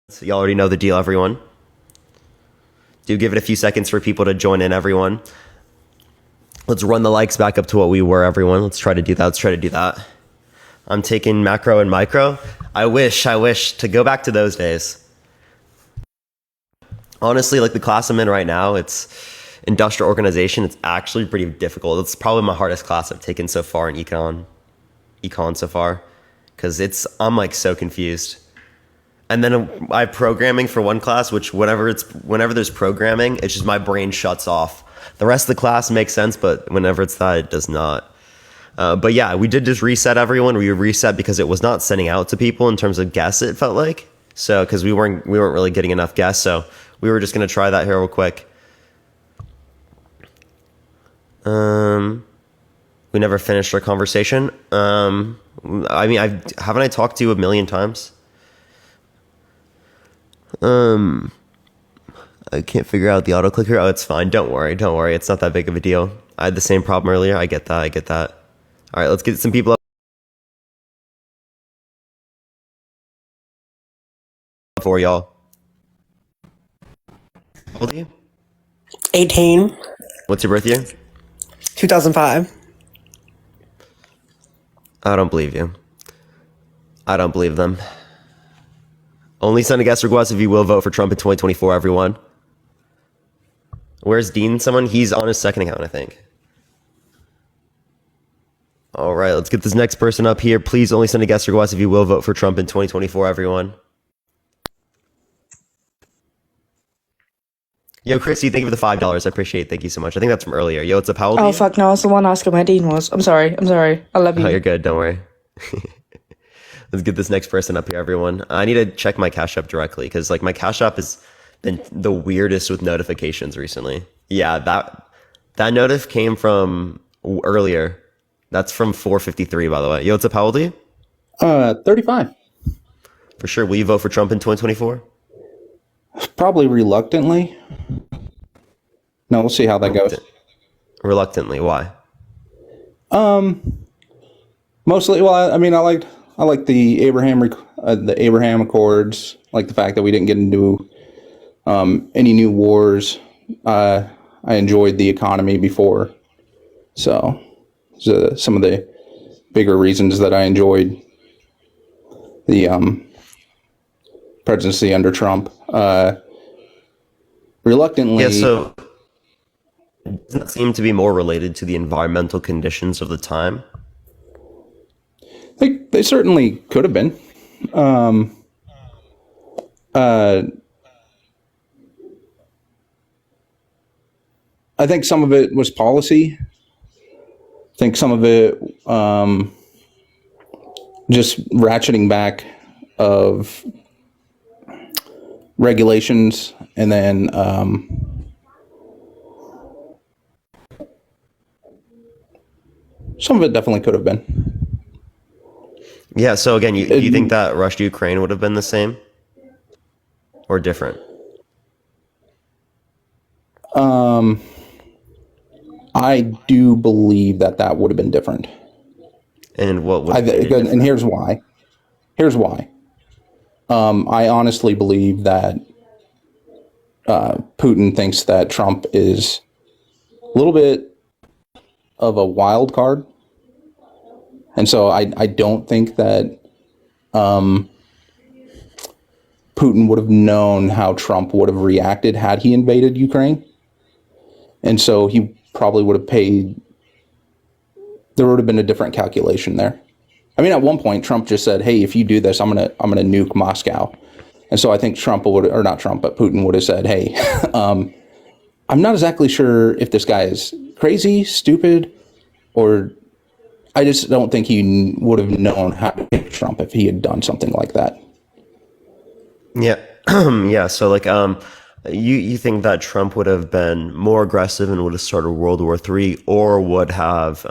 So you already know the deal, everyone. Do give it a few seconds for people to join in, everyone. Let's run the likes back up to what we were, everyone. Let's try to do that. I'm taking macro and micro. I wish to go back to those days. Honestly, like the class I'm in right now, it's industrial organization. It's actually pretty difficult. It's probably my hardest class I've taken so far in econ so far, because I'm like so confused. And then I have programming for one class, which whenever there's programming, it's just my brain shuts off. The rest of the class makes sense, but whenever it's that, it does not. But yeah, we did just reset everyone. We reset because it was not sending out to people in terms of guests, it felt like. So because we weren't really getting enough guests, so we were just gonna try that here real quick. We never finished our conversation. I mean, haven't I talked to you a million times? I can't figure out the auto clicker. Oh, it's fine. Don't worry. It's not that big of a deal. I had the same problem earlier. I get that. All right, let's get some people up for y'all. How old are you? 18. What's your birth year? 2005. I don't believe you. I don't believe them. Only send a guest request if you will vote for Trump in 2024, everyone. Where's Dean? He's on his second account, I think. All right, let's get this next person up here. Please only send a guest request if you will vote for Trump in 2024, everyone. Yo, Christy, thank you for the $5. I appreciate it. Thank you so much. I think that's from earlier. Yo, what's up? How old are Oh, you? fuck no. It's the one asking where Dean was. I'm sorry. I love you. Oh, you're good. Don't worry. Let's get this next person up here, everyone. I need to check my Cash App directly because like my Cash App has been the weirdest with notifications recently. Yeah, that notif came from earlier. That's from 4:53, by the way. Yo, what's up? How old are you? 35. For sure. Will you vote for Trump in 2024? Probably reluctantly. No, we'll see how that goes. Reluctantly. Why? Mostly, well, I mean, I like the Abraham Accords. Like the fact that we didn't get into any new wars. I enjoyed the economy before, so some of the bigger reasons that I enjoyed the presidency under Trump. Reluctantly, Yeah, so doesn't it seem to be more related to the environmental conditions of the time? they certainly could have been. I think some of it was policy. I think some of it just ratcheting back of regulations, and then some of it definitely could have been. Yeah, so again, you think that Russia Ukraine would have been the same or different? I do believe that would have been different. And what would have made it And different? here's why. I honestly believe that Putin thinks that Trump is a little bit of a wild card. And so I don't think that Putin would have known how Trump would have reacted had he invaded Ukraine. And so he probably would have there would have been a different calculation there. I mean, at one point, Trump just said, "Hey, if you do this, I'm gonna nuke Moscow." And so I think Putin would have said, "Hey, I'm not exactly sure if this guy is crazy, stupid, or I just don't think he would have known how to pick Trump if he had done something like that." Yeah. Yeah, so like you think that Trump would have been more aggressive and would have started World War III, or would have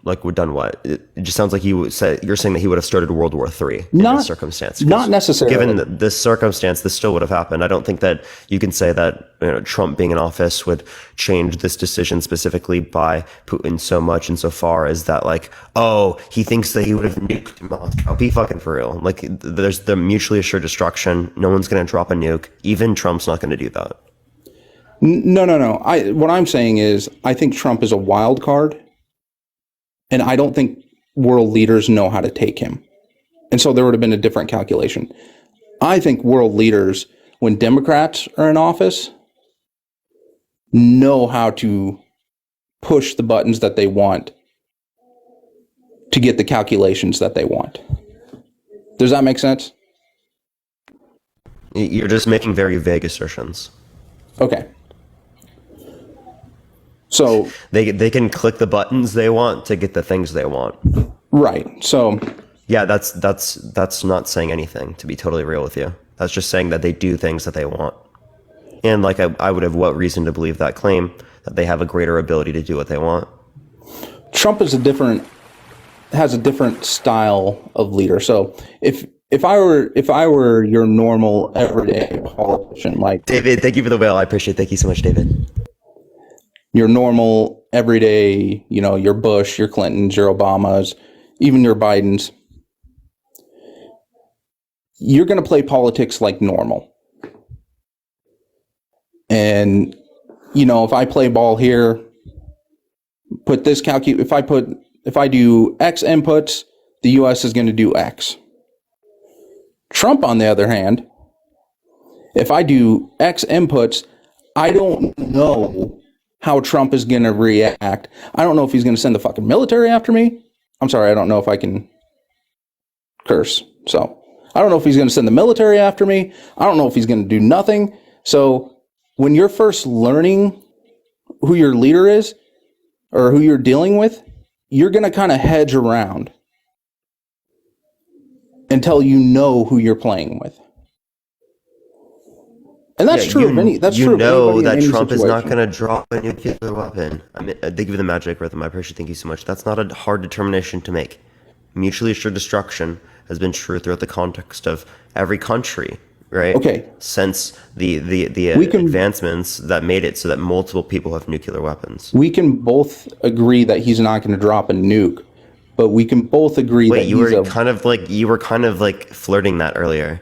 like would done what? It just sounds like you're saying that he would have started World War III in Not this circumstance. not necessarily. Given this circumstance, this still would have happened. I don't think that you can say that Trump being in office would change this decision specifically by Putin so much and so far as that, like, oh, he thinks that he would have nuked Moscow. Be fucking for real. Like, there's the mutually assured destruction. No one's going to drop a nuke. Even Trump's not going to do that. No. What I'm saying is, I think Trump is a wild card, and I don't think world leaders know how to take him. And so there would have been a different calculation. I think world leaders, when Democrats are in office, know how to push the buttons that they want to get the calculations that they want. Does that make sense? You're just making very vague assertions. Okay. So They can click the buttons they want to get the things they want. right. So Yeah, that's not saying anything, to be totally real with you. That's just saying that they do things that they want. And like I would have what reason to believe that claim, that they have a greater ability to do what they want. Trump has a different style of leader. So if I were your normal everyday politician, like David, thank you for the whale. I appreciate it. Thank you so much, David. your normal everyday, your Bush, your Clintons, your Obamas, even your Bidens, you're going to play politics like normal. And, if I play ball here, put this if I do X inputs, the US is going to do X. Trump, on the other hand, if I do X inputs, I don't know how Trump is going to react. I don't know if he's going to send the fucking military after me. I'm sorry, I don't know if I can curse. So I don't know if he's going to send the military after me. I don't know if he's going to do nothing. So when you're first learning who your leader is or who you're dealing with, you're going to kind of hedge around until you know who you're playing with. And that's true of any. That's true. You know of that anybody in any Trump is not situation. going to drop a nuclear weapon. I mean, they give you the magic rhythm. I appreciate. Thank you so much. That's not a hard determination to make. Mutually assured destruction has been true throughout the context of every country, right? Okay. Since the can- advancements that made it so that multiple people have nuclear weapons. We can both agree that he's not going to drop a nuke, but we can both agree Wait, that you he's were kind of like flirting that earlier.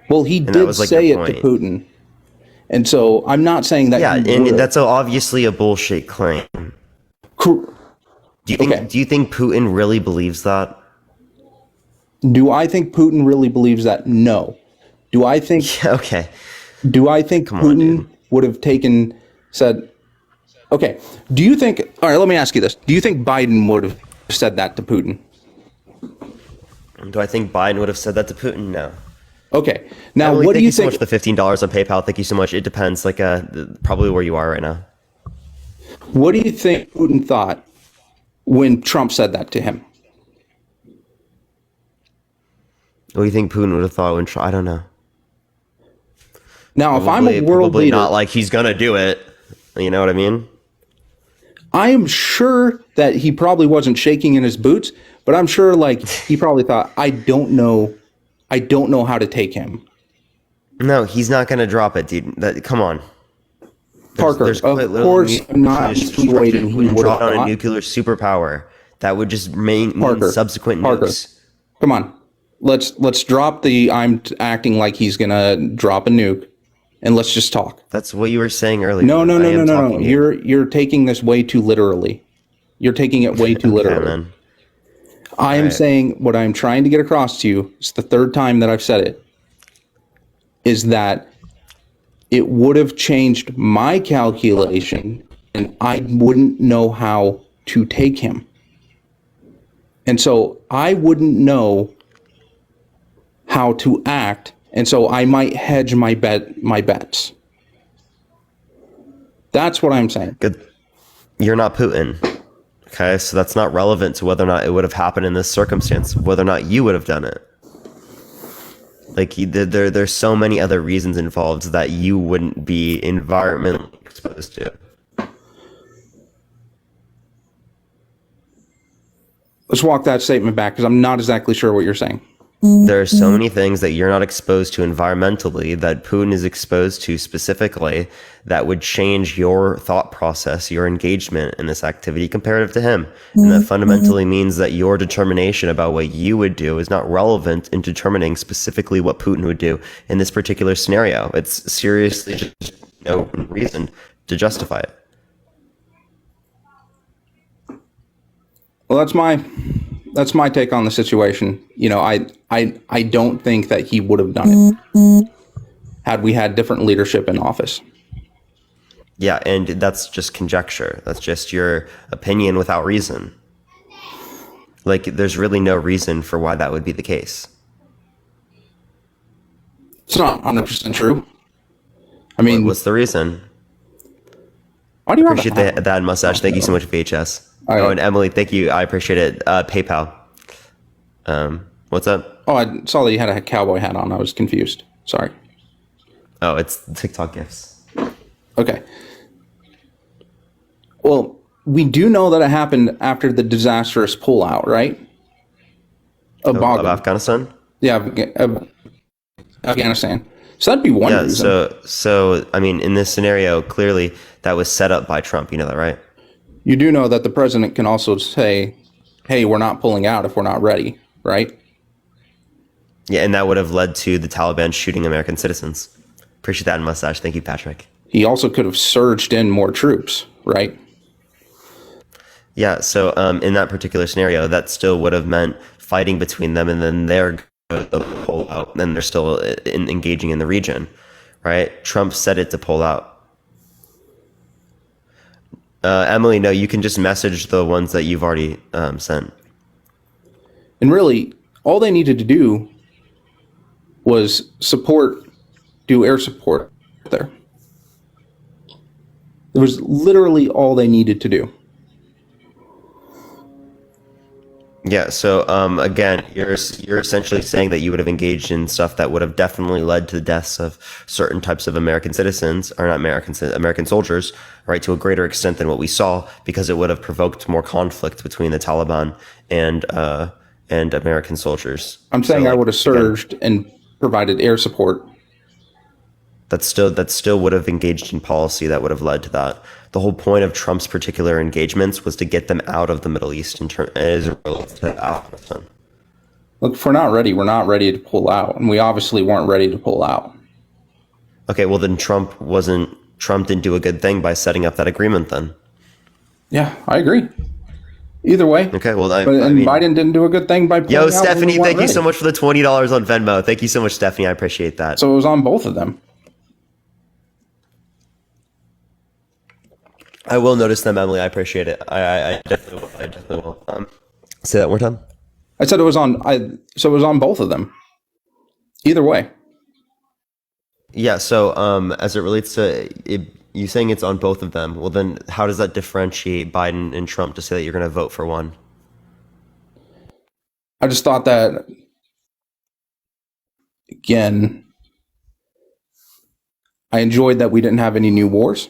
well, he that did was, like, say your it to point. Putin. And so I'm not saying that. Yeah, he and would. that's obviously a bullshit claim. Cor- Do you think? Okay. Do you think Putin really believes that? Do I think Putin really believes that? No. Do I think Okay. Putin on, dude. would have said, okay, do you think, all right, let me ask you this. Do you think Biden would have said that to Putin? Do I think Biden would have said that to Putin? No. Okay. Now, Emily, what do thank you so think? much for the $15 on PayPal. Thank you so much. It depends, like probably where you are right now. What do you think Putin thought when Trump said that to him? What do you think Putin would have thought when? I don't know. Now, if I'm a world Probably leader, not like he's gonna do it. You know what I mean? I am sure that he probably wasn't shaking in his boots, but I'm sure like he probably thought, I don't know how to take him. No, he's not gonna drop it, dude. Come on. Parker, There's quite of literally course, I'm not insinuating he would drop have on a thought. nuclear superpower. That would just mean Parker, subsequent Parker. nukes. Come on, let's drop the acting like he's gonna drop a nuke, and let's just talk. That's what you were saying earlier. No. I am No. talking to you. You're taking this way too literally. You're taking it way too Okay, literally. man. I am saying what I'm trying to get across to you. It's the third time that I've said it. Is that it would have changed my calculation, and I wouldn't know how to take him. And so I wouldn't know how to act, and so I might hedge my bets. That's what I'm saying. Good. You're not Putin. Okay, so that's not relevant to whether or not it would have happened in this circumstance, whether or not you would have done it. Like, there's so many other reasons involved that you wouldn't be environmentally exposed to. let's walk that statement back because I'm not exactly sure what you're saying. There are so many things that you're not exposed to environmentally that Putin is exposed to specifically that would change your thought process, your engagement in this activity comparative to him. And that fundamentally means that your determination about what you would do is not relevant in determining specifically what Putin would do in this particular scenario. It's seriously just no reason to justify it. Well, that's my take on the situation. I don't think that he would have done it had we had different leadership in office. Yeah, and that's just conjecture. That's just your opinion without reason. Like, there's really no reason for why that would be the case. It's not 100% true. I mean, What's the reason? why do you have Appreciate that mustache. Thank you so much, VHS. All right. Oh, and Emily, thank you. I appreciate it. PayPal. What's up? Oh, I saw that you had a cowboy hat on. I was confused. Sorry. Oh, it's TikTok gifts. Okay. Well, we do know that it happened after the disastrous pullout, right? Of Of Bagram. Afghanistan? Yeah, Afghanistan. So that'd be one Yeah, reason. so I mean, in this scenario, clearly that was set up by Trump. You know that, right? You do know that the president can also say, hey, we're not pulling out if we're not ready, right? Yeah, and that would have led to the Taliban shooting American citizens. Appreciate that mustache. Thank you, Patrick. He also could have surged in more troops, right? Yeah, so in that particular scenario, that still would have meant fighting between them, and then they're going to pull out, and they're still engaging in the region, right? Trump said it to pull out. Emily, no, you can just message the ones that you've already sent. And really, all they needed to do was do air support there. It was literally all they needed to do. Yeah, so again, you're essentially saying that you would have engaged in stuff that would have definitely led to the deaths of certain types of American citizens, or not American soldiers, right, to a greater extent than what we saw, because it would have provoked more conflict between the Taliban and American soldiers. I'm saying I would have again, surged and provided air support. that still would have engaged in policy that would have led to that. The whole point of Trump's particular engagements was to get them out of the Middle East as it relates to Afghanistan. Look, if we're not ready, we're not ready to pull out. And we obviously weren't ready to pull out. Okay, well then Trump didn't do a good thing by setting up that agreement then. Yeah, I agree. Either way. Okay, well But Biden didn't do a good thing by pulling out. Yo, when we Stephanie, weren't thank you so ready. much for the $20 on Venmo. Thank you so much, Stephanie. I appreciate that. So it was on both of them. I will notice them, Emily. I appreciate it. I definitely will. I definitely will. Say that one more time. I said it was on. So it was on both of them. Either way. Yeah. So as it relates to it, you saying it's on both of them, well then how does that differentiate Biden and Trump to say that you're going to vote for one? I just thought that, again, I enjoyed that we didn't have any new wars.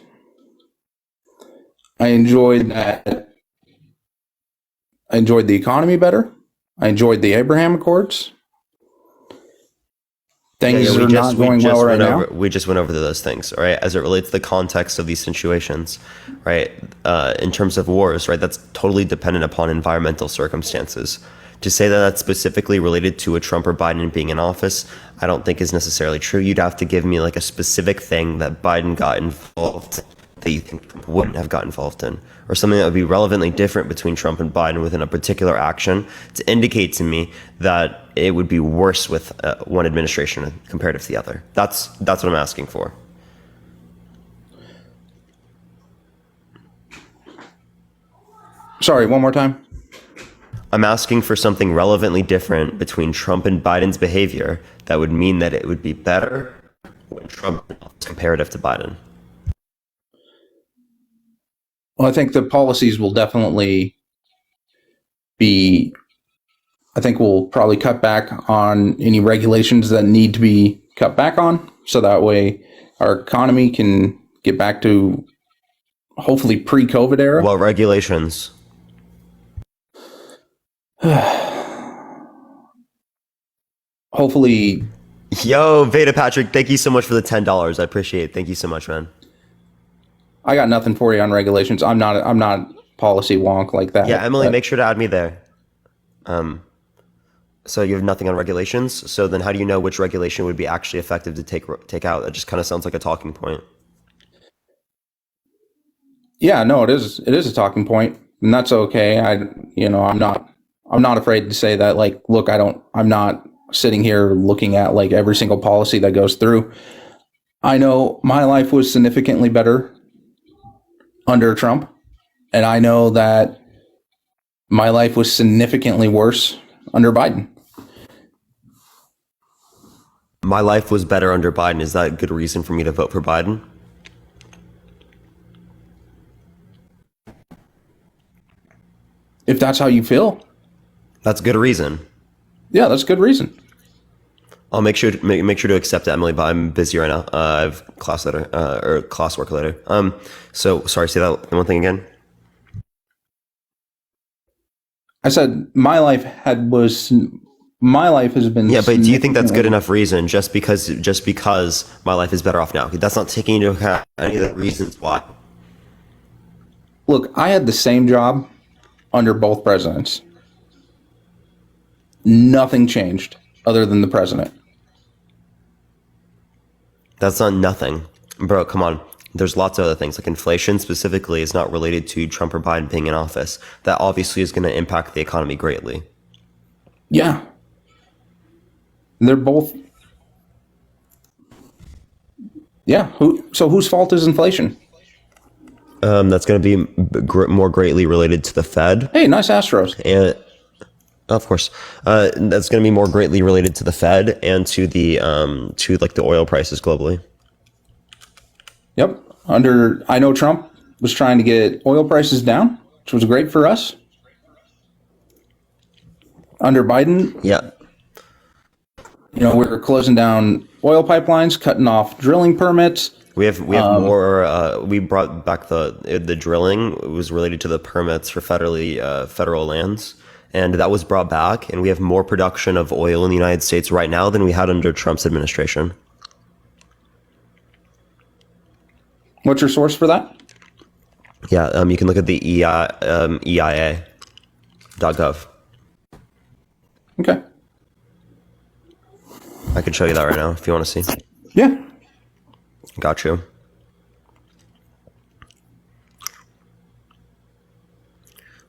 I enjoyed the economy better. I enjoyed the Abraham Accords. Things are not going well right now. We just went over those things, right? As it relates to the context of these situations, right? In terms of wars, right? That's totally dependent upon environmental circumstances. To say that that's specifically related to a Trump or Biden being in office, I don't think is necessarily true. You'd have to give me like a specific thing that Biden got involved that you think Trump wouldn't have got involved in, or something that would be relevantly different between Trump and Biden within a particular action to indicate to me that it would be worse with one administration comparative to the other. That's what I'm asking for. Sorry, one more time. I'm asking for something relevantly different between Trump and Biden's behavior that would mean that it would be better when Trump is comparative to Biden. Well, I think the policies will definitely be, I think we'll probably cut back on any regulations that need to be cut back on. So that way our economy can get back to hopefully pre-COVID era. What regulations? Hopefully, Yo, Veda Patrick, thank you so much for the $10. I appreciate it. Thank you so much, man. I got nothing for you on regulations. I'm not policy wonk like that. Yeah, Emily, but- make sure to add me there. So you have nothing on regulations. So then, how do you know which regulation would be actually effective to take out? That just kind of sounds like a talking point. Yeah, no, it is a talking point, and that's okay. I'm not afraid to say that. Like, look, I'm not sitting here looking at like every single policy that goes through. I know my life was significantly better under Trump, and I know that my life was significantly worse under Biden. My life was better under Biden. Is that a good reason for me to vote for Biden? If that's how you feel, That's a good reason. yeah, that's a good reason. I'll make sure to accept it, Emily. But I'm busy right now. I have class later or classwork later. So sorry. Say that one thing again. I said my life has been. Yeah, but do you think that's good enough reason just because my life is better off now? That's not taking into account any of the reasons why. Look, I had the same job under both presidents. Nothing changed other than the president. That's not nothing, bro. Come on. There's lots of other things, like inflation specifically is not related to Trump or Biden being in office. That obviously is going to impact the economy greatly. Yeah. They're both. Yeah. So whose fault is inflation? That's going to be more greatly related to the Fed. Hey, nice Astros. And of course, that's going to be more greatly related to the Fed and to the the oil prices globally. Yep. I know Trump was trying to get oil prices down, which was great for us. Under Biden, Yeah. we're closing down oil pipelines, cutting off drilling permits. We have more. We brought back the drilling. It was related to the permits for federal lands, and that was brought back. And we have more production of oil in the United States right now than we had under Trump's administration. What's your source for that? Yeah, you can look at the EIA.gov. Okay. I can show you that right now if you want to see. Yeah. Got you.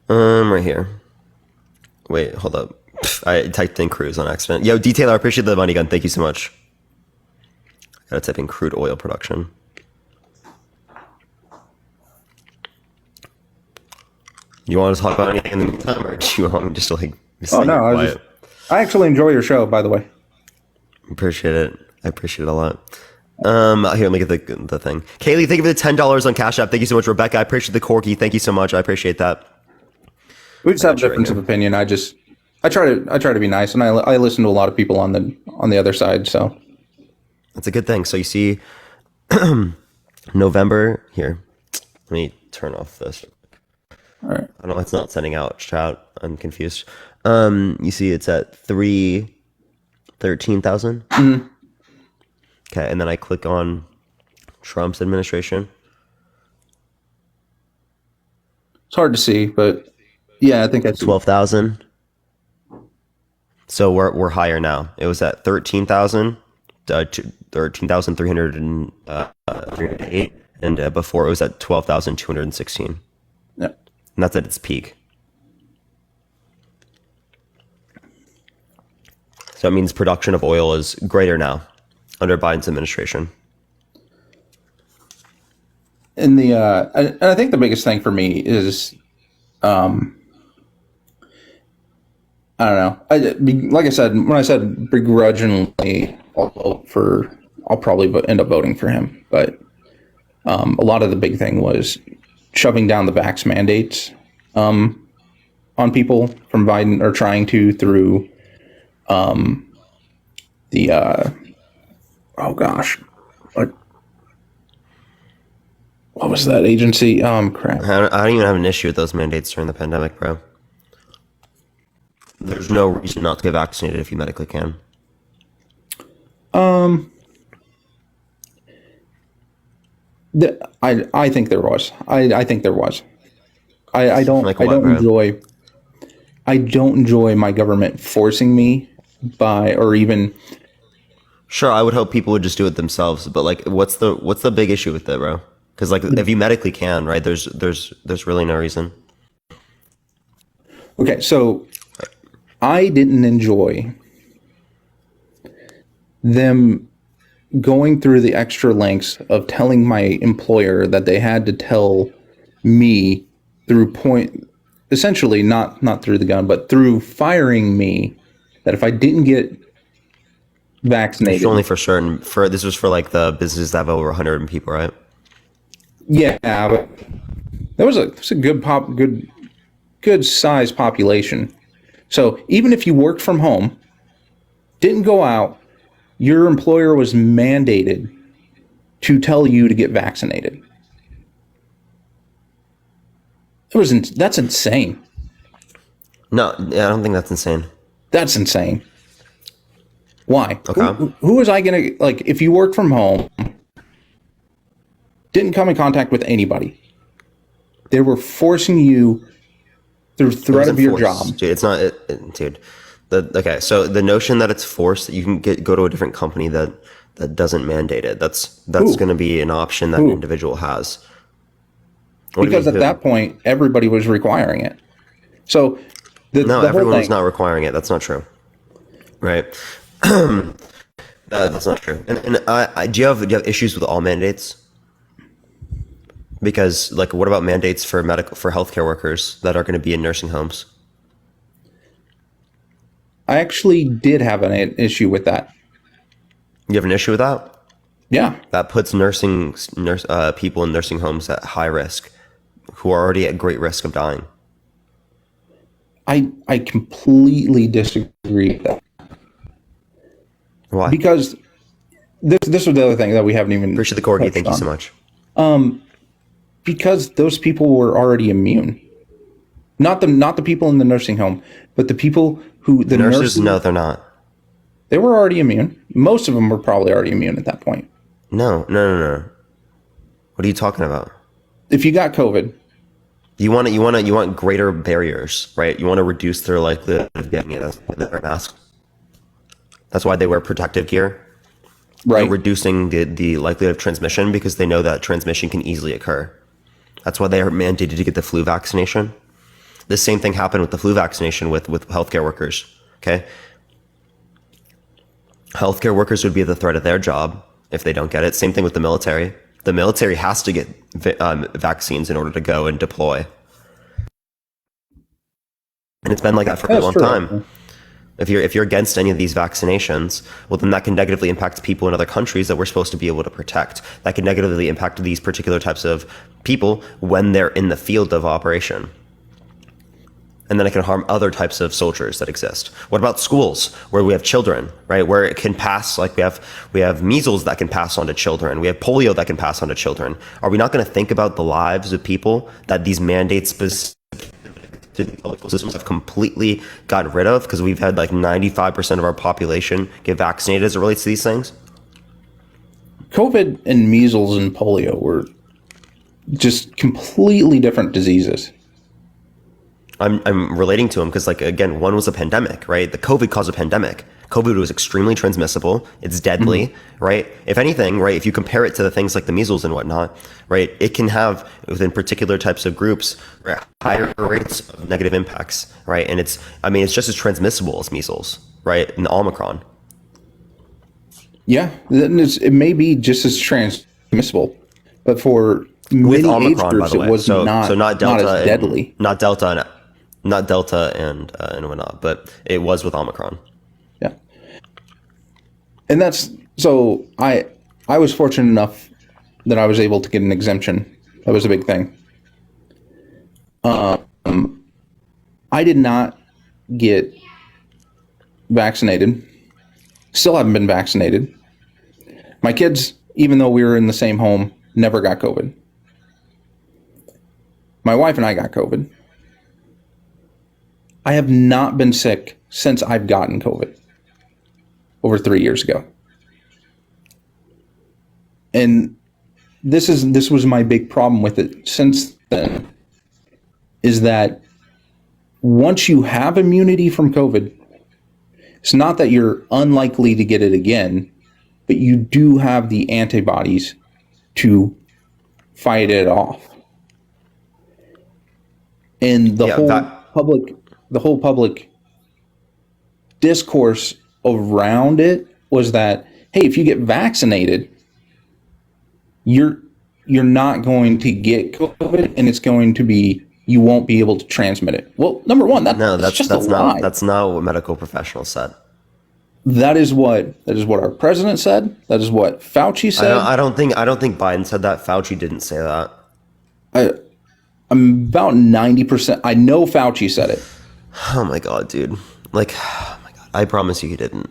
Right here. Wait, hold up. I typed in cruise on accident. Yo, D Taylor, I appreciate the money gun. Thank you so much. Gotta type in crude oil production. You want to talk about anything in the meantime, or do you want me just to just Oh stay no, quiet? I actually enjoy your show, by the way. Appreciate it. I appreciate it a lot. Here, let me get the thing. Kaylee, thank you for the $10 on Cash App. Thank you so much, Rebecca. I appreciate the corky. Thank you so much. I appreciate that. We just have got you difference right of opinion. I try to be nice, and I listen to a lot of people on the other side. So That's a good thing. So you see, November here. Let me turn off this. all right, I don't know. It's not sending out chat. I'm confused. You see, it's at 13,000. Mm-hmm. Okay, and then I click on Trump's administration. it's hard to see, but yeah, I think that's 12,000. So we're higher now. It was at 13,000, 13,308, and before it was at 12,216, Yeah. and that's at its peak. So it means production of oil is greater now under Biden's administration. And I think the biggest thing for me is, I don't know. Like I said, when I said begrudgingly, I'll probably end up voting for him. But a lot of the big thing was shoving down the vax mandates on people from Biden, or trying to through oh gosh, what was that agency? Crap. I don't even have an issue with those mandates during the pandemic, bro. there's no reason not to get vaccinated if you medically can. I think there was. I think there was. I don't Like I what, don't bro? enjoy I don't enjoy my government forcing me by or even Sure, I would hope people would just do it themselves, but like, what's the big issue with it, bro? Because like, if you medically can, right? There's really no reason. okay, so I didn't enjoy them going through the extra lengths of telling my employer that they had to tell me through point essentially not through the gun but through firing me that if I didn't get It's vaccinated. only for certain. For this was for like the businesses that have over 100 people, right? Yeah, but that was a good size population. So even if you worked from home, didn't go out, your employer was mandated to tell you to get vaccinated. That's insane. No, yeah, I don't think that's insane. That's insane. Why? Okay. Who was I gonna like if you worked from home, didn't come in contact with anybody? They were forcing you through threat of your Forced. job. Dude, it's not, dude. Okay, so the notion that it's forced, that you can go to a different company that doesn't mandate it. That's Who? going to be an option that an individual has. What do you Because mean, at who? that point, everybody was requiring it. So No, the whole everyone's thing, not requiring it. That's not true, right? That's not true. And do you have issues with all mandates? Because like, what about mandates for healthcare workers that are going to be in nursing homes? I actually did have an issue with that. You have an issue with that? Yeah, That puts people in nursing homes at high risk, who are already at great risk of dying. I completely disagree with that Why? because this was the other thing that we haven't even Appreciate the corgi. touched Thank you on. so much. Because those people were already immune. Not the people in the nursing home, but the people who the Nurses, nurses. no, they're not. They were already immune. Most of them were probably already immune at that point. No. What are you talking about? If you got COVID, You want greater barriers, right? You want to reduce their likelihood of getting it with their mask. That's why they wear protective gear. right? Reducing the likelihood of transmission, because they know that transmission can easily occur. That's why they are mandated to get the flu vaccination. The same thing happened with the flu vaccination with healthcare workers. Okay, healthcare workers would be at the threat of their job if they don't get it. Same thing with the military. The military has to get vaccines in order to go and deploy, and it's been like that for a That's long true. time. If you're against any of these vaccinations, well, then that can negatively impact people in other countries that we're supposed to be able to protect. That can negatively impact these particular types of people when they're in the field of operation. And then it can harm other types of soldiers that exist. What about schools where we have children, right? Where it can pass, like we have measles that can pass on to children. We have polio that can pass on to children. Are we not going to think about the lives of people that these mandates to the public systems have completely gotten rid of, because we've had like 95% of our population get vaccinated as it relates to these things? COVID and measles and polio were just completely different diseases. I'm relating to them because, like, again, one was a pandemic, right? The COVID caused a pandemic. COVID was extremely transmissible. It's deadly, right? If anything, right, if you compare it to the things like the measles and whatnot, right, it can have, within particular types of groups, right, higher rates of negative impacts, right? And it's just as transmissible as measles, right? And the Omicron. Yeah, it may be just as transmissible, but for With many age Omicron, by groups, the way. it was So not not Delta, as deadly. not Delta and whatnot, but it was with Omicron. Yeah, and that's so. I was fortunate enough that I was able to get an exemption. That was a big thing. I did not get vaccinated. Still haven't been vaccinated. My kids, even though we were in the same home, never got COVID. My wife and I got COVID. I have not been sick since I've gotten COVID over 3 years ago. And this was my big problem with it since then, is that once you have immunity from COVID, it's not that you're unlikely to get it again, but you do have the antibodies to fight it off. And the whole public discourse around it was that, hey, if you get vaccinated, you're not going to get COVID, and it's going to be, you won't be able to transmit it. Well, number one, that's just a lie. That's not what medical professionals said. That is what our president said. That is what Fauci said. I don't think Biden said that. Fauci didn't say that. I'm about 90%. I know Fauci said it. Oh my god, dude! Like, oh my god! I promise you, he didn't.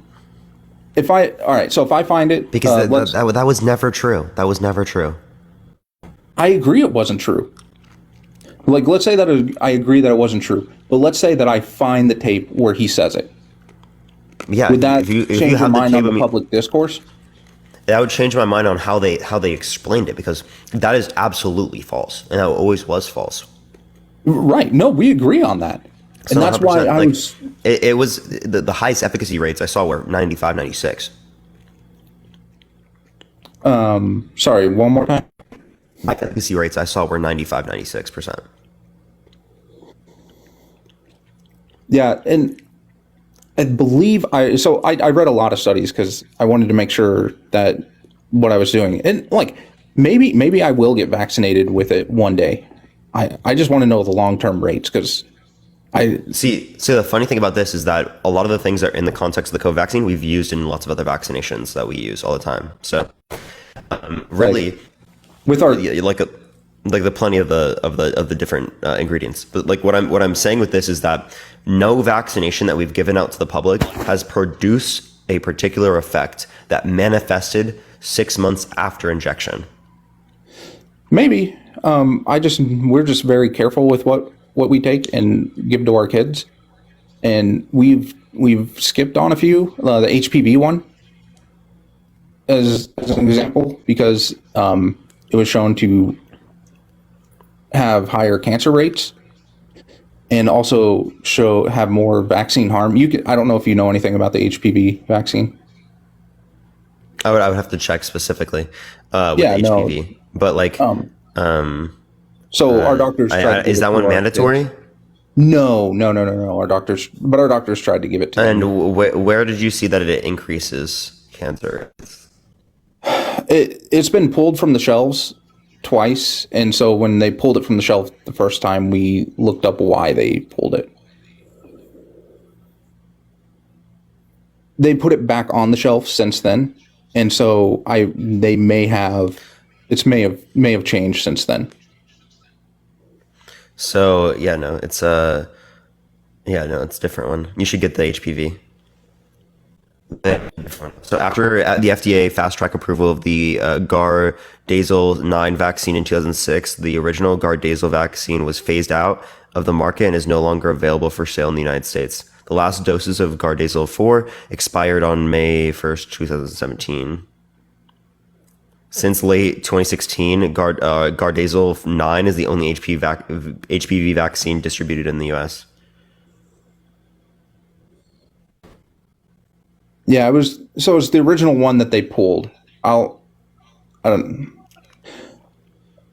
All right. So if I find it, because that was never true. That was never true. I agree it wasn't true. Like, let's say that I agree that it wasn't true, but let's say that I find the tape where he says it. Yeah, would that change your mind on the public discourse? That would change my mind on how they explained it, because that is absolutely false, and that always was false. Right. No, we agree on that. And that's why it was the highest efficacy rates I saw were 95, 96. Sorry, one more time. The efficacy rates I saw were 95, 96%. Yeah, and I believe I read a lot of studies because I wanted to make sure that what I was doing, and like maybe I will get vaccinated with it one day. I just want to know the long-term rates, because I see. So the funny thing about this is that a lot of the things that are in the context of the COVID vaccine we've used in lots of other vaccinations that we use all the time. So really, with our like the plenty of the different ingredients. But like what I'm saying with this is that no vaccination that we've given out to the public has produced a particular effect that manifested 6 months after injection. Maybe we're just very careful with what we take and give to our kids, and we've skipped on a few, the HPV one as an example, because it was shown to have higher cancer rates and also have more vaccine harm. I don't know if you know anything about the HPV vaccine. I would have to check specifically with HPV, but like so our doctors is that one mandatory? No. Our doctors tried to give it to them. And where did you see that it increases cancer? It's been pulled from the shelves twice, and so when they pulled it from the shelf the first time, we looked up why they pulled it. They put it back on the shelf since then, and so they may have changed since then. So it's a different one. You should get the HPV. So after the FDA fast track approval of the Gardasil 9 vaccine in 2006, the original Gardasil vaccine was phased out of the market and is no longer available for sale in the United States. The last doses of Gardasil 4 expired on May 1st, 2017. Since late 2016, Gardasil 9 is the only HPV vaccine distributed in the U.S. Yeah, it was the original one that they pulled. I'll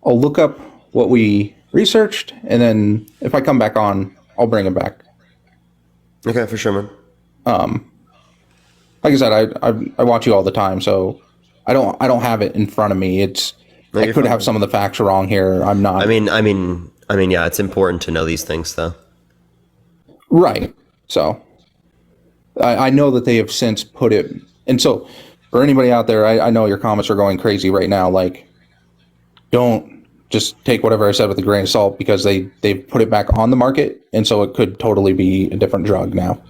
look up what we researched, and then if I come back on, I'll bring it back. Okay, for sure, man. Like I said, I watch you all the time, so I don't have it in front of me. I could have some of the facts wrong here. I'm not. I mean, yeah, it's important to know these things, though. Right. So I know that they have since put it, and so for anybody out there, I know your comments are going crazy right now. Like, don't just take whatever I said with a grain of salt, because they've put it back on the market, and so it could totally be a different drug now.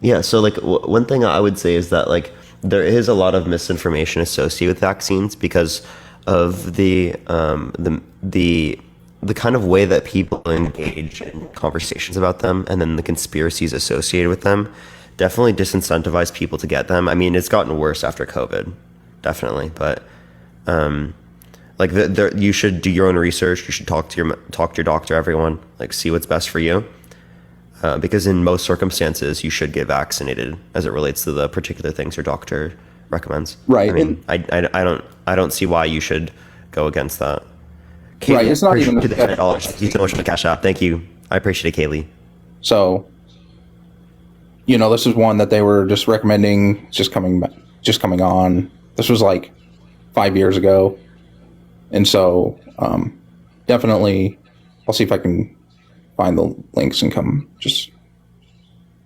Yeah. So like one thing I would say is that like there is a lot of misinformation associated with vaccines because of the the kind of way that people engage in conversations about them and then the conspiracies associated with them definitely disincentivize people to get them. I mean, it's gotten worse after COVID, definitely, but like you should do your own research. You should talk to your doctor, everyone, like see what's best for you. Because in most circumstances, you should get vaccinated as it relates to the particular things your doctor recommends. Right. I mean, I don't see why you should go against that. Kaylee, Right, it's not even- to the $100. Thank you so much for the cash app. Thank you. I appreciate it, Kaylee. So, this is one that they were just recommending, just coming on. This was like 5 years ago. And so, definitely, I'll see if I can find the links and come just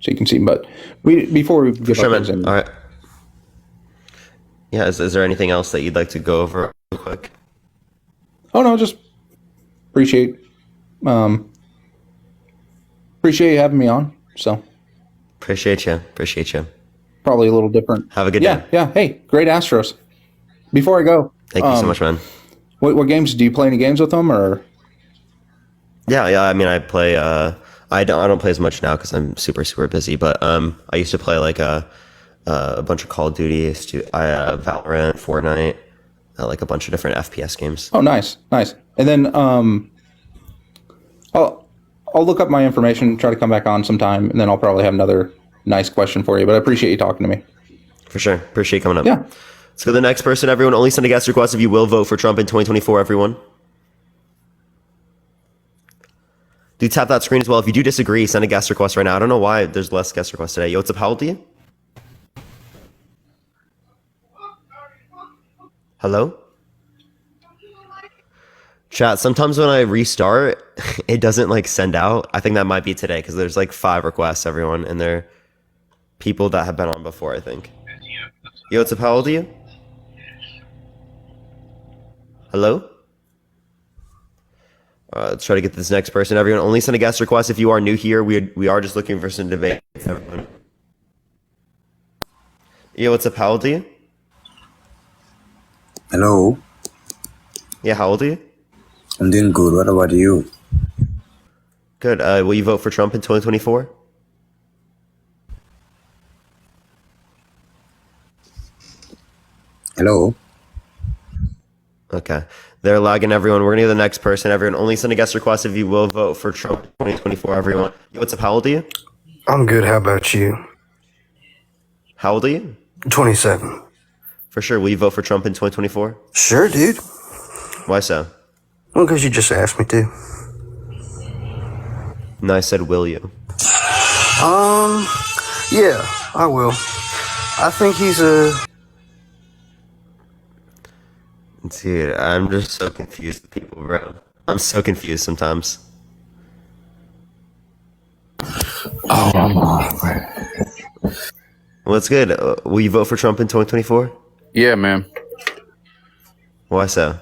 so you can see. But before we get Sure, up man. All right. Yeah, is there anything else that you'd like to go over real quick? Oh no, just appreciate you having me on. So Appreciate you. probably a little different. Have a good Yeah, day. yeah. Hey, great Astros. Before I go, Thank you so much, man. what games do you play? Any games with them or? Yeah. I mean, I play. I don't play as much now because I'm super busy. But I used to play like a bunch of Call of Duty, Valorant, Fortnite, like a bunch of different FPS games. Oh, nice. And then I'll look up my information, try to come back on sometime, and then I'll probably have another nice question for you. But I appreciate you talking to me. For sure. Appreciate you coming up. Yeah. Let's go to the next person. Everyone, only send a guest request if you will vote for Trump in 2024. Everyone. Do tap that screen as well. If you do disagree, send a guest request right now. I don't know why there's less guest requests today. Yo, what's up? How old are you? Hello? Chat, sometimes when I restart, it doesn't like send out. I think that might be today because there's like 5 requests, everyone, and they're people that have been on before, I think. Yo, what's up? How old are you? Hello? Let's try to get this next person. Everyone, only send a guest request if you are new here. We are just looking for some debate. Everyone. Yo, what's up? How old are you? Hello, Yeah, how old are you? I'm doing good. What about you? Good. Will you vote for Trump in 2024? Hello. Okay. They're lagging, everyone. We're going to go to the next person. Everyone, only send a guest request if you will vote for Trump in 2024, everyone. Yo, what's up? How old are you? I'm good. How about you? How old are you? 27. For sure. Will you vote for Trump in 2024? Sure, dude. Why so? Well, because you just asked me to. No, I said, will you? Yeah, I will. I think he's a. Dude, I'm just so confused with people, bro. I'm so confused sometimes. Oh, come on, man. Well, it's good. Will you vote for Trump in 2024? Yeah, man. Why so?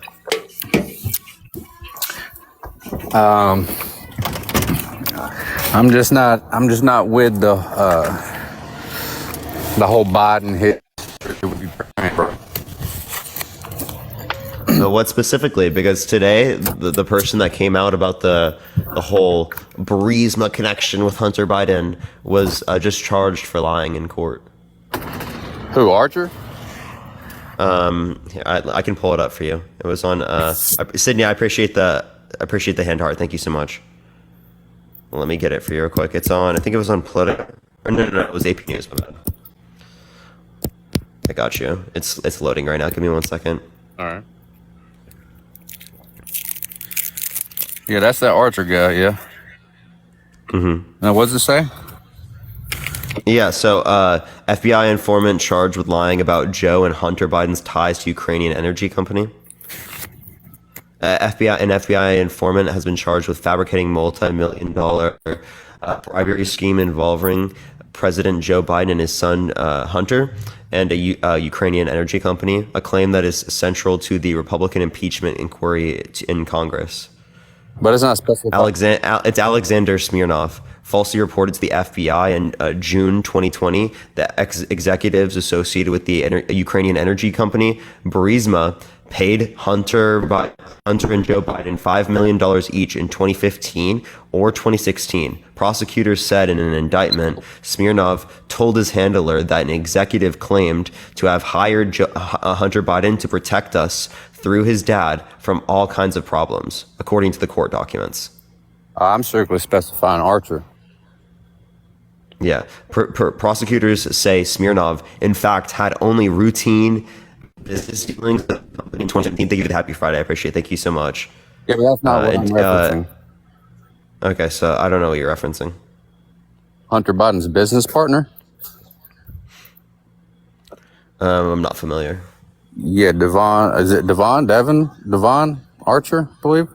I'm just not with the whole Biden hit. No, what specifically? Because today, the person that came out about the whole Burisma connection with Hunter Biden was just charged for lying in court. Who, Archer? I can pull it up for you. It was on Sydney. I appreciate the hand heart. Thank you so much. Let me get it for you real quick. It's on. I think it was on Politico. Or no, it was AP News. My bad. I got you. It's loading right now. Give me 1 second. All right. Yeah, that's that Archer guy. Yeah. Mm-hmm. Now, what does it say? Yeah, so FBI informant charged with lying about Joe and Hunter Biden's ties to Ukrainian energy company. An FBI informant has been charged with fabricating multi-million-dollar bribery scheme involving President Joe Biden and his son Hunter and a Ukrainian energy company, a claim that is central to the Republican impeachment inquiry in Congress. But it's not specified. It's Alexander Smirnov, falsely reported to the FBI in June 2020 that executives associated with the Ukrainian energy company Burisma paid Hunter and Joe Biden $5 million each in 2015 or 2016. Prosecutors said in an indictment, Smirnov told his handler that an executive claimed to have hired Hunter Biden to protect us through his dad from all kinds of problems, according to the court documents. I'm strictly specifying Archer. Yeah. Prosecutors say Smirnov, in fact, had only routine business dealings with the company in 2017. Thank you for the Happy Friday. I appreciate it. Thank you so much. Yeah, but that's not what I'm referencing. Okay, so I don't know what you're referencing. Hunter Biden's business partner? I'm not familiar. Yeah, Devon Archer, I believe.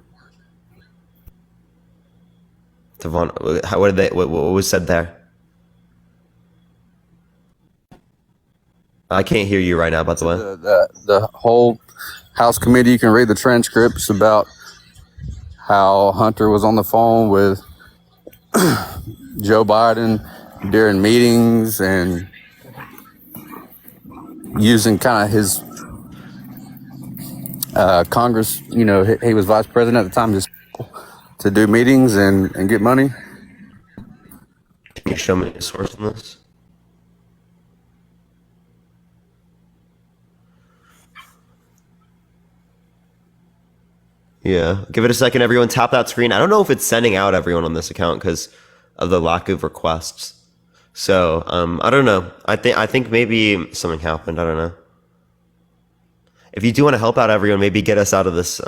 Devon, what was said there? I can't hear you right now, by the way. The whole House committee, you can read the transcripts about how Hunter was on the phone with Joe Biden during meetings and using kind of his Congress, he was vice president at the time, just to do meetings and get money. Can you show me a source on this? Yeah, give it a second, everyone. Tap that screen. I don't know if it's sending out everyone on this account because of the lack of requests. So I don't know. I think maybe something happened. I don't know. If you do want to help out everyone, maybe get us out of this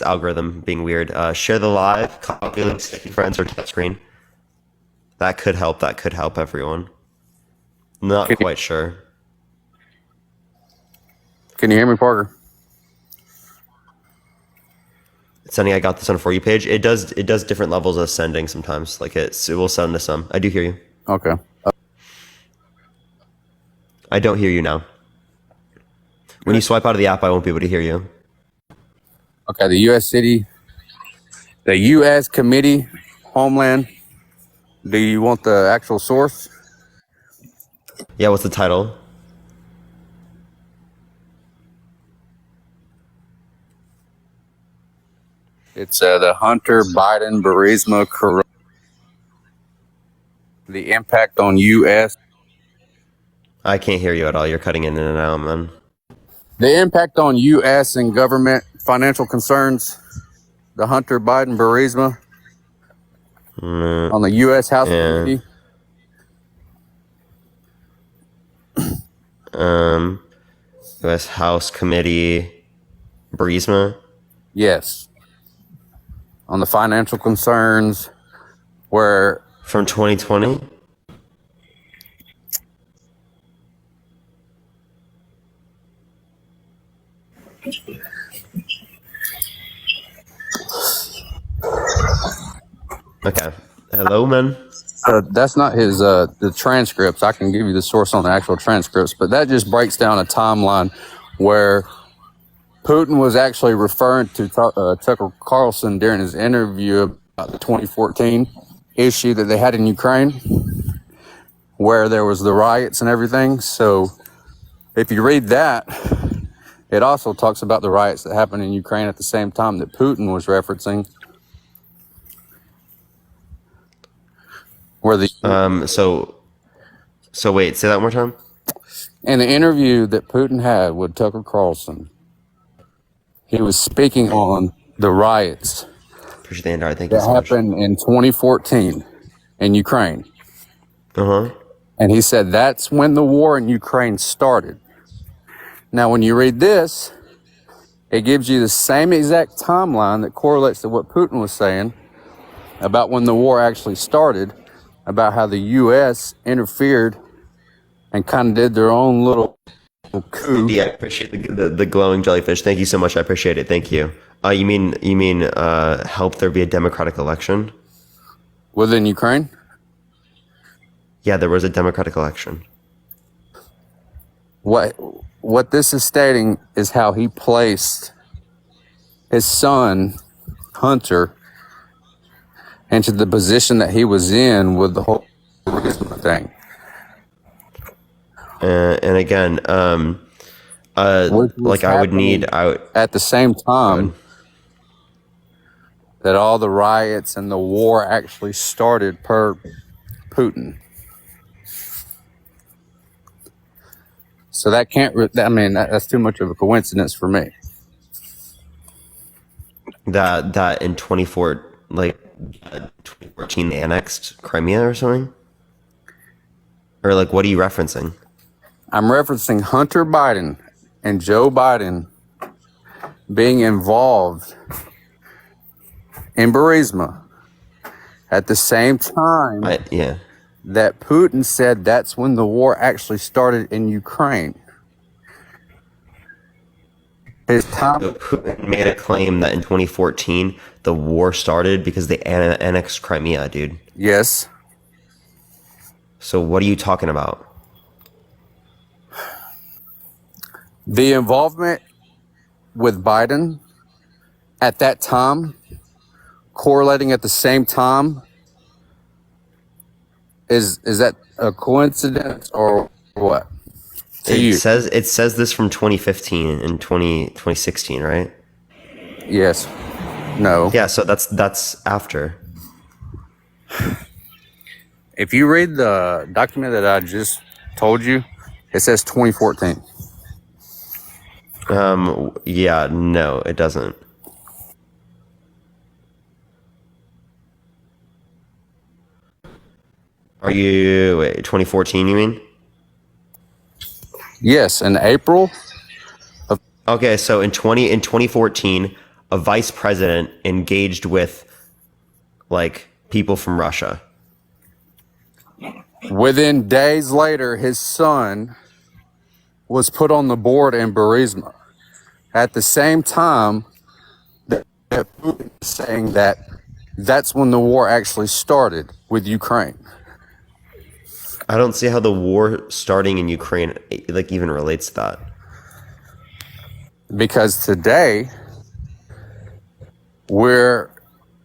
algorithm being weird. Share the live, copy links to your friends or tap screen. That could help. That could help everyone. Not quite sure. Can you hear me, Parker? Sending, I got this on a For You page. It does different levels of sending sometimes. Like it will send to some. I do hear you. Okay. I don't hear you now. When you swipe out of the app, I won't be able to hear you. Okay, the U.S. Committee, Homeland. Do you want the actual source? Yeah, what's the title? It's the Hunter Biden Burisma corruption. The impact on U.S. I can't hear you at all. You're cutting in and out, man. The impact on U.S. and government financial concerns. The Hunter Biden Burisma on the U.S. House Committee. U.S. House Committee, Burisma. Yes. On the financial concerns, where From 2020? Okay. Hello, man. that's not his the transcripts. I can give you the source on the actual transcripts, but that just breaks down a timeline where Putin was actually referring to Tucker Carlson during his interview about the 2014 issue that they had in Ukraine, where there was the riots and everything. So if you read that, it also talks about the riots that happened in Ukraine at the same time that Putin was referencing. Where the So wait, say that one more time. in the interview that Putin had with Tucker Carlson, he was speaking on the riots Appreciate the invite. Thank you that so much. happened in 2014 in Ukraine. Uh-huh. And he said that's when the war in Ukraine started. Now, when you read this, it gives you the same exact timeline that correlates to what Putin was saying about when the war actually started, about how the U.S. interfered and kind of did their own little coup. Yeah, I appreciate the glowing jellyfish. Thank you so much. I appreciate it. Thank you. You mean help there be a democratic election? Within Ukraine? Yeah, there was a democratic election. What this is stating is how he placed his son, Hunter, into the position that he was in with the whole thing. And again, Which was like I would need, at the same time that all the riots and the war actually started per Putin. So that can't, I mean, that's too much of a coincidence for me. that in 2014 they annexed Crimea or something? Or like, what are you referencing? I'm referencing Hunter Biden and Joe Biden being involved in Burisma at the same time Yeah. that Putin said that's when the war actually started in Ukraine. His time, So Putin made a claim that in 2014 the war started because they annexed Crimea, dude. yes, So what are you talking about? the involvement with Biden at that time, correlating at the same time, is that a coincidence or what? To you? It says this from 2015 and 2016, right? Yes. No. Yeah, so that's after. If you read the document that I just told you, it says 2014. Yeah, no, it doesn't. Are you 2014? You mean? Yes, in April. Okay, so in 2014, a vice president engaged with like people from Russia. Within days later, his son was put on the board in Burisma. At the same time, that Putin is saying that that's when the war actually started with Ukraine. I don't see how the war starting in Ukraine like even relates to that. Because today, we're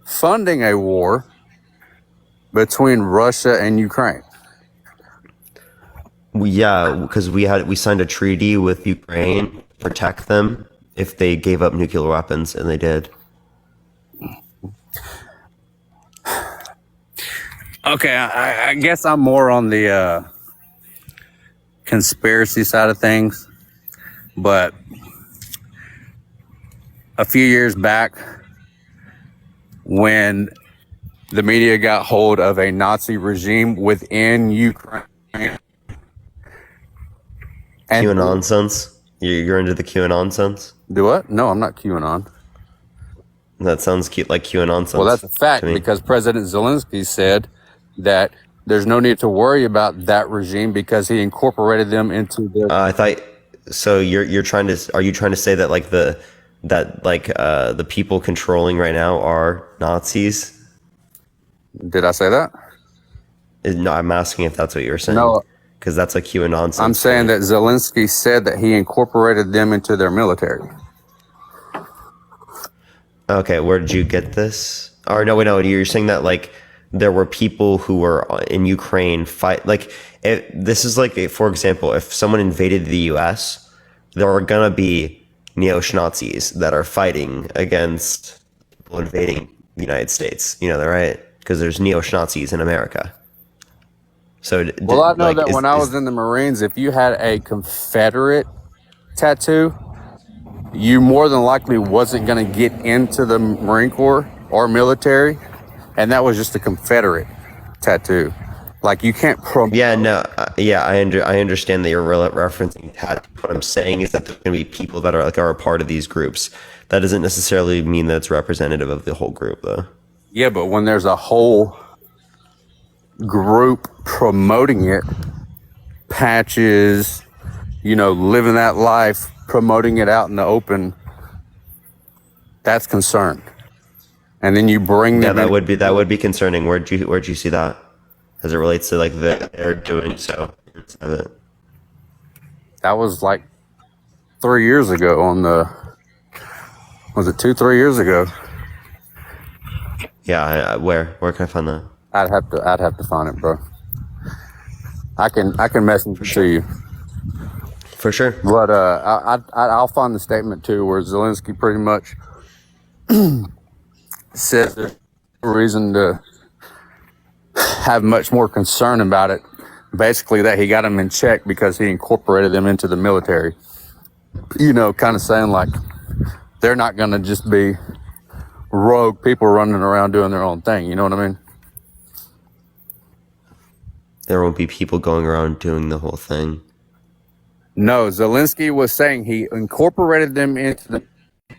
funding a war between Russia and Ukraine. Yeah, because we signed a treaty with Ukraine to protect them if they gave up nuclear weapons, and they did. Okay, I guess I'm more on the conspiracy side of things, but a few years back, when the media got hold of a Nazi regime within Ukraine, and QAnon sense? You're into the QAnon sense? do what? No, I'm not QAnon. That sounds cute, like QAnon sense. Well, that's a fact to me. because President Zelensky said that there's no need to worry about that regime because he incorporated them into the. I thought so. You're trying to. Are you trying to say that like the people controlling right now are Nazis? Did I say that? No, I'm asking if that's what you were saying. No. Because that's a QAnon sense. I'm saying that Zelensky said that he incorporated them into their military. Okay, where did you get this? Or no, wait, no, you're saying that like there were people who were in Ukraine fight. Like this is like, for example, if someone invaded the U.S., there are gonna be neo-Nazis that are fighting against people invading the United States. You know that, right? Because there's neo-Nazis in America. So Well, I know that when I was in the Marines, if you had a Confederate tattoo, you more than likely wasn't going to get into the Marine Corps or military, and that was just a Confederate tattoo. Like you can't promote. Yeah, no, yeah, I understand that you're referencing tattoo. What I'm saying is that there's going to be people that are a part of these groups. That doesn't necessarily mean that it's representative of the whole group, though. Yeah, but when there's a whole group promoting it, patches, living that life, promoting it out in the open, that's concerned. And then you bring them. Yeah, that would be concerning. Where'd you see that? As it relates to like they're doing so. That was like 3 years ago was it 3 years ago? Yeah, where can I find that? I'd have to find it, bro. I can message it to you. For sure. But I'll find the statement too, where Zelensky pretty much says there's no reason to have much more concern about it. Basically, that he got them in check because he incorporated them into the military. You know, kind of saying like they're not going to just be rogue people running around doing their own thing. You know what I mean? There won't be people going around doing the whole thing. No, Zelensky was saying he incorporated them into the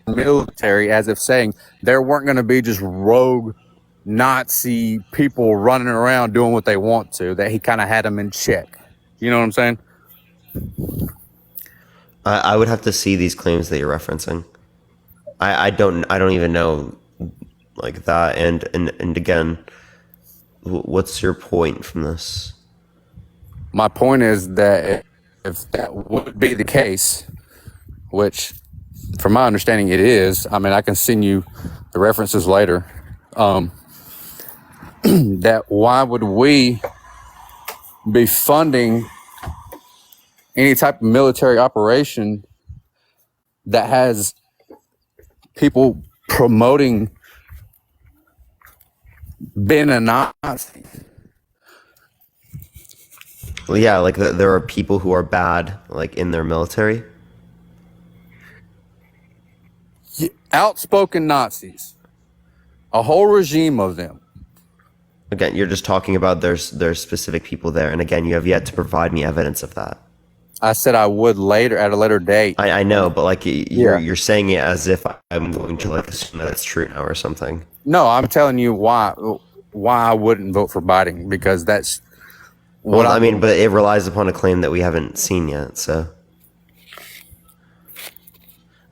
military as if saying there weren't going to be just rogue Nazi people running around doing what they want to, that he kind of had them in check. You know what I'm saying? I would have to see these claims that you're referencing. I don't even know like that. And again, what's your point from this? My point is that if that would be the case, which from my understanding it is, I mean, I can send you the references later, that why would we be funding any type of military operation that has people promoting being a Nazi? Well, yeah, like there are people who are bad, like in their military. Outspoken Nazis, a whole regime of them. Again, you're just talking about there's specific people there, and again, you have yet to provide me evidence of that. I said I would later, at a later date. I know, but like you're saying it as if I'm going to like assume that it's true now or something. No, I'm telling you why I wouldn't vote for Biden, because that's Well, I mean, but it relies upon a claim that we haven't seen yet, so.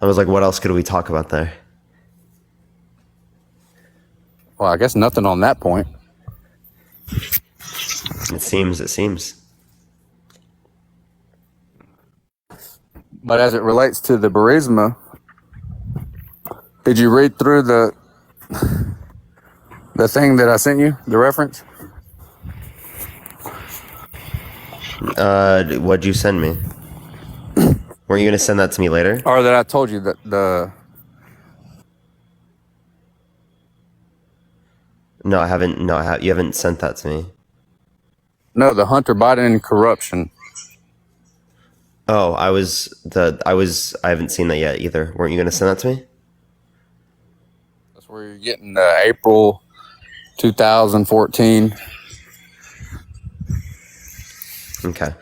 I was like, what else could we talk about there? Well, I guess nothing on that point. It seems. But as it relates to the Burisma, did you read through the thing that I sent you, the reference? What'd you send me? Weren't you gonna send that to me later? Or that I told you that No, I haven't. No, you haven't sent that to me. No, the Hunter Biden corruption. Oh, I haven't seen that yet either. Weren't you gonna send that to me? That's where you're getting April 2014. Okay.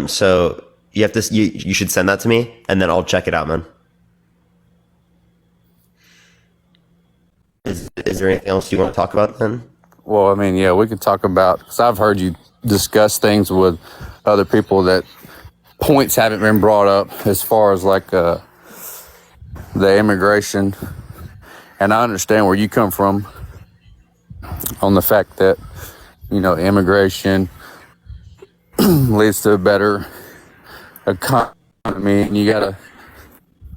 So you have to. You should send that to me, and then I'll check it out, man. Is there anything else you want to talk about then? Well, I mean, yeah, we could talk about, because I've heard you discuss things with other people that points haven't been brought up as far as like the immigration. And I understand where you come from on the fact that, you know, immigration leads to a better economy, and you got to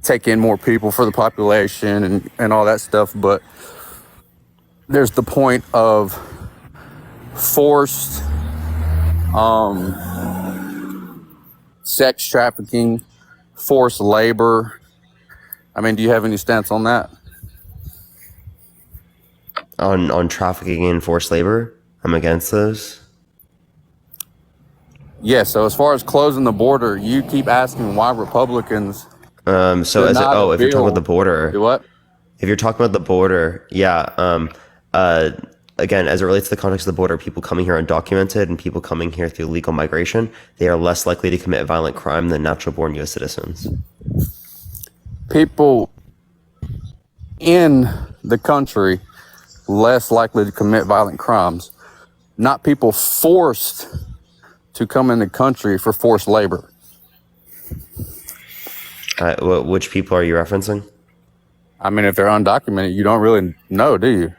take in more people for the population and all that stuff. But there's the point of forced sex trafficking, forced labor. I mean, do you have any stance on that? On trafficking and forced labor, I'm against those. Yeah, so as far as closing the border, you keep asking why Republicans. So if you're talking about the border, Do what? if you're talking about the border, yeah. Again, as it relates to the context of the border, people coming here undocumented and people coming here through legal migration, they are less likely to commit violent crime than natural-born U.S. citizens. People in the country less likely to commit violent crimes, not people forced to come in the country for forced labor. Which people are you referencing? I mean, if they're undocumented, you don't really know, do you?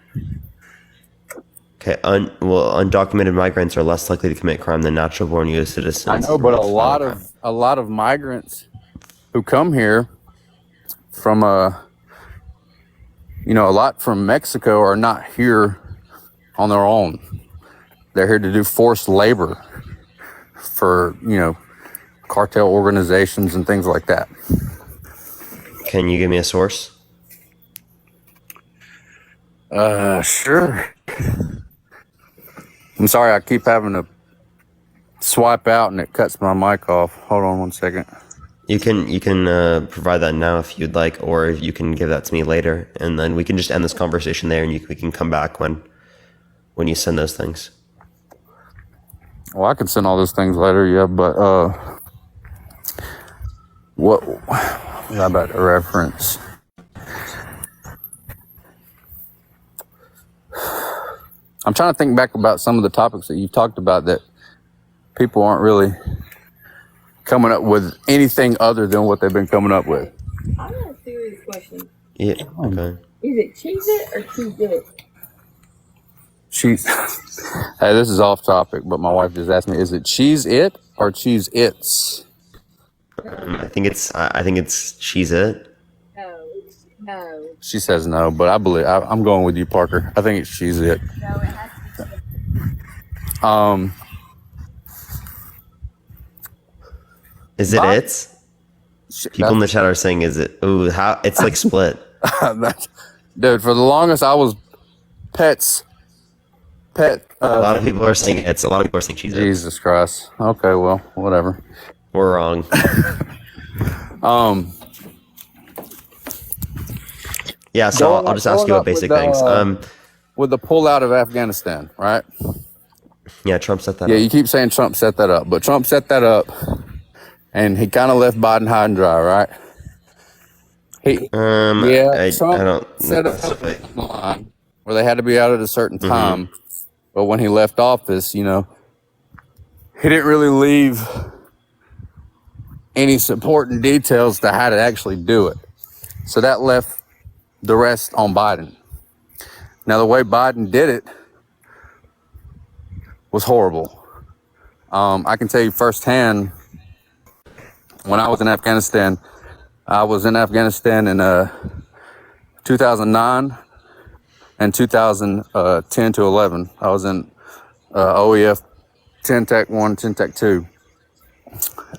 Okay, undocumented migrants are less likely to commit crime than natural-born U.S. citizens. I know, but a lot of migrants who come here from a lot from Mexico are not here on their own. They're here to do forced labor for, cartel organizations and things like that. Can you give me a source? Sure. I'm sorry, I keep having to swipe out and it cuts my mic off. Hold on one second. You can provide that now if you'd like, or you can give that to me later, and then we can just end this conversation there, and we can come back when you send those things. Well, I could send all those things later, yeah, but what about the reference? I'm trying to think back about some of the topics that you've talked about that people aren't really coming up with anything other than what they've been coming up with. I got a serious question. Yeah. Okay. Is it Cheez-It or Cheez-It? Cheese. Hey, this is off topic, but my wife just asked me: is it Cheez-It or Cheez-Its? I think it's Cheez-It. No. She says no, but I'm going with you, Parker. I think it's Cheez-It. No, it has to be. Is it Bob- it's? People in the chat are saying, "Is it?" Ooh, how it's like split. Dude, for the longest I was pet. A lot of people are saying it's. A lot of people are saying Cheez-It. Jesus Christ. Okay, well, whatever. We're wrong. Yeah, so I'll just ask you about basic things. With the pullout of Afghanistan, right? Yeah, Trump set that Yeah, up. you keep saying Trump set that up, but Trump set that up, and he kind of left Biden high and dry, right? Trump I don't set know up specifically. a line where they had to be out at a certain time, but when he left office, he didn't really leave any supporting details to how to actually do it. So that left the rest on Biden. Now, the way Biden did it was horrible. I can tell you firsthand, when I was in Afghanistan in 2009 and 2010 to 11. I was in OEF 10 Tech 1, 10 Tech 2.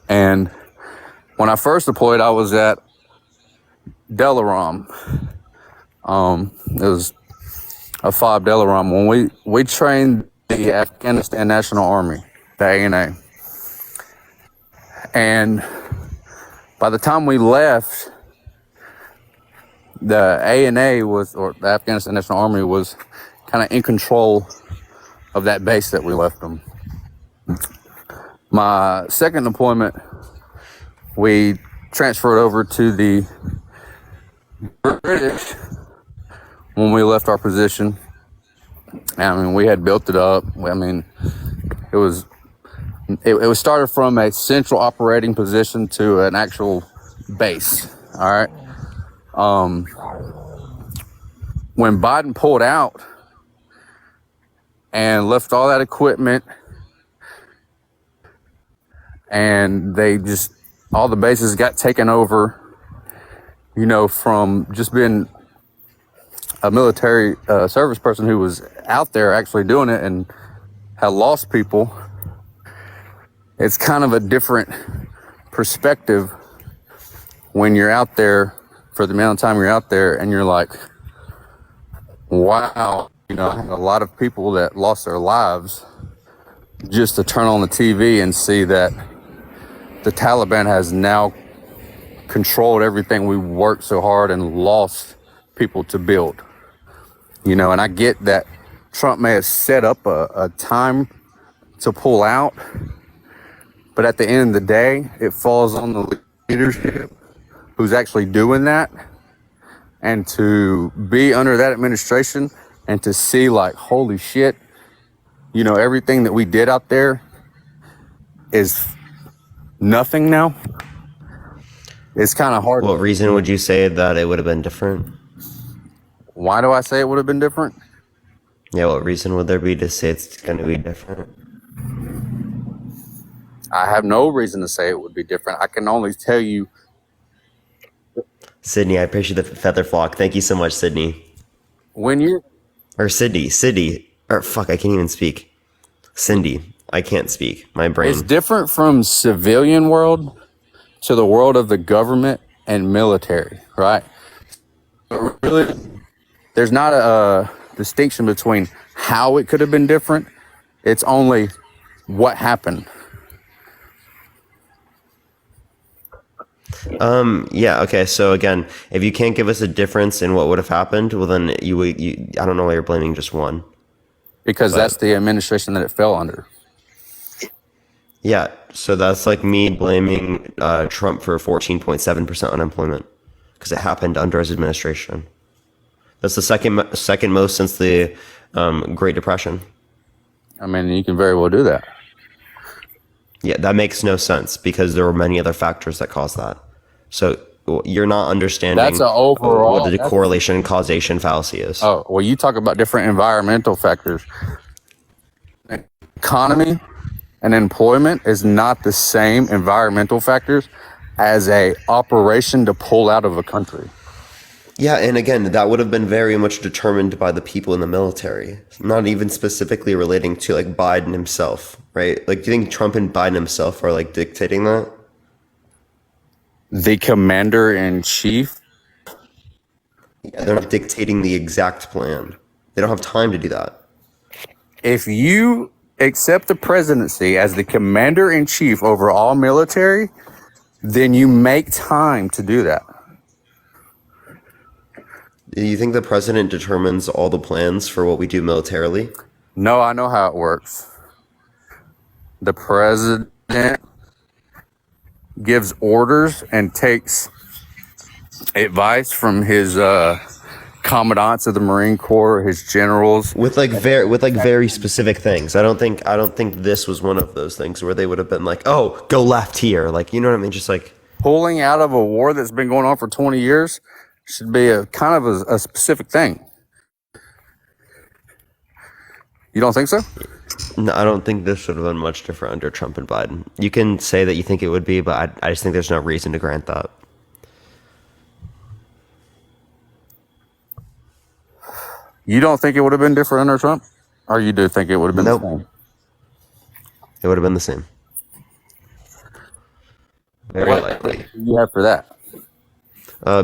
And when I first deployed, I was at Delaram. It was a FOB Delaram. When we trained the Afghanistan National Army, the ANA. And by the time we left, the ANA or the Afghanistan National Army was kind of in control of that base that we left them. My second deployment, we transferred over to the British when we left our position. I mean, we had built it up. It was started from a central operating position to an actual base. All right. When Biden pulled out and left all that equipment, and all the bases got taken over, from just being a military service person who was out there actually doing it and had lost people. It's kind of a different perspective when you're out there for the amount of time you're out there and you're like, wow, I had a lot of people that lost their lives just to turn on the TV and see that the Taliban has now controlled everything we worked so hard and lost people to build. And I get that Trump may have set up a time to pull out, but at the end of the day, it falls on the leadership who's actually doing that. And to be under that administration and to see like, holy shit, everything that we did out there is nothing now. It's kind of hard. What reason would you say that it would have been different? Why do I say it would have been different? Yeah, what reason would there be to say it's going to be different? I have no reason to say it would be different. I can only tell you. Sydney, I appreciate the feather flock. Thank you so much, Sydney. when you or Cindy, or fuck, I can't even speak. Cindy, I can't speak. My brain. it's different from civilian world to the world of the government and military, right? But really, there's not a distinction between how it could have been different. It's only what happened. Yeah. Okay. So again, if you can't give us a difference in what would have happened, well then I don't know why you're blaming just one. Because that's the administration that it fell under. Yeah. So that's like me blaming Trump for 14.7% unemployment because it happened under his administration. That's the second most since the Great Depression. I mean, you can very well do that. Yeah, that makes no sense because there were many other factors that caused that. So you're not understanding That's an overall- what the correlation and causation fallacy is. Oh, well, you talk about different environmental factors. Economy and employment is not the same environmental factors as a operation to pull out of a country. Yeah, and again, that would have been very much determined by the people in the military, not even specifically relating to like Biden himself, right? Like, do you think Trump and Biden himself are like dictating that? The commander in chief. Yeah, they're not dictating the exact plan. They don't have time to do that. If you accept the presidency as the commander in chief over all military, then you make time to do that. Do you think the president determines all the plans for what we do militarily? No, I know how it works. The president gives orders and takes advice from his commandants of the Marine Corps, his generals. With very specific things. I don't think this was one of those things where they would have been like, "Oh, go left here." Like, you know what I mean? Just like Pulling out of a war that's been going on for 20 years should be a kind of a specific thing. You don't think so? no, I don't think this would have been much different under Trump and Biden. You can say that you think it would be, but I just think there's no reason to grant that. You don't think it would have been different under Trump? Or you do think it would have been Nope. the same? It would have been the same. Very What likely. do you have for that?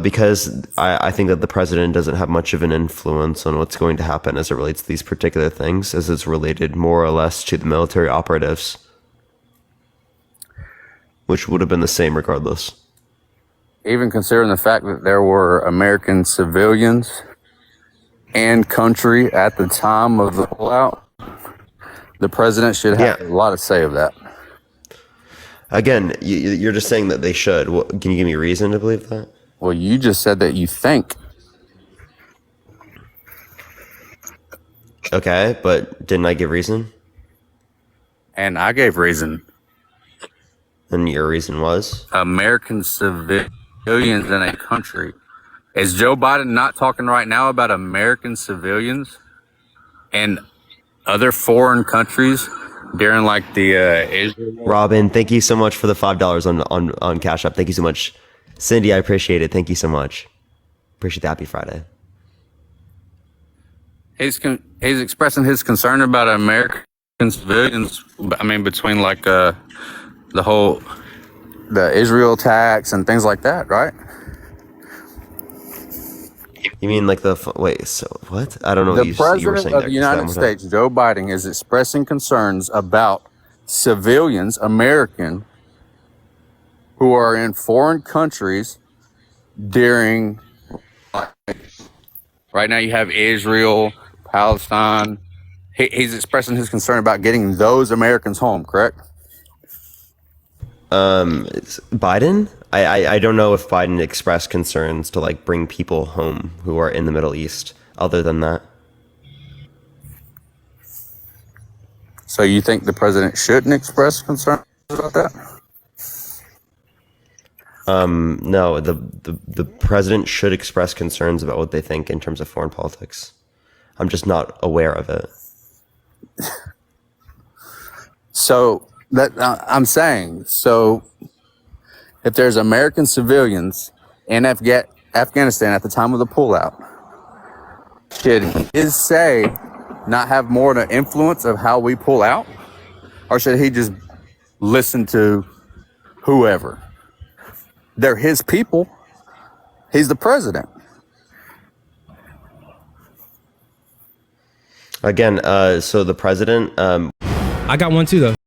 Because I think that the president doesn't have much of an influence on what's going to happen as it relates to these particular things, as it's related more or less to the military operatives, which would have been the same regardless. Even considering the fact that there were American civilians and country at the time of the pullout, the president should have Yeah. a lot to say of that. Again, you're just saying that they should. Can you give me a reason to believe that? Well, you just said that you think. Okay, but didn't I give reason? And I gave reason. And your reason was? American civilians in a country. Is Joe Biden not talking right now about American civilians and other foreign countries during like the Israel? Robin, thank you so much for the $5 on Cash App. Thank you so much. Cindy, I appreciate it. Thank you so much. Appreciate the Happy Friday. He's expressing his concern about American civilians. I mean, between like the Israel tax and things like that, right? You mean like wait, so what? I don't know what The you were president saying of there. the United States, Joe Biden, is expressing concerns about civilians, American, who are in foreign countries during. Right now, you have Israel, Palestine. He's expressing his concern about getting those Americans home. Correct? Biden? I don't know if Biden expressed concerns to like bring people home who are in the Middle East. Other than that, So you think the president shouldn't express concern about that? no. The president should express concerns about what they think in terms of foreign politics. I'm just not aware of it. So that I'm saying, so if there's American civilians in Afghanistan at the time of the pullout, should his say not have more of an influence of how we pull out? Or should he just listen to whoever? They're his people. He's the president. Again, so the president, I got one too, though.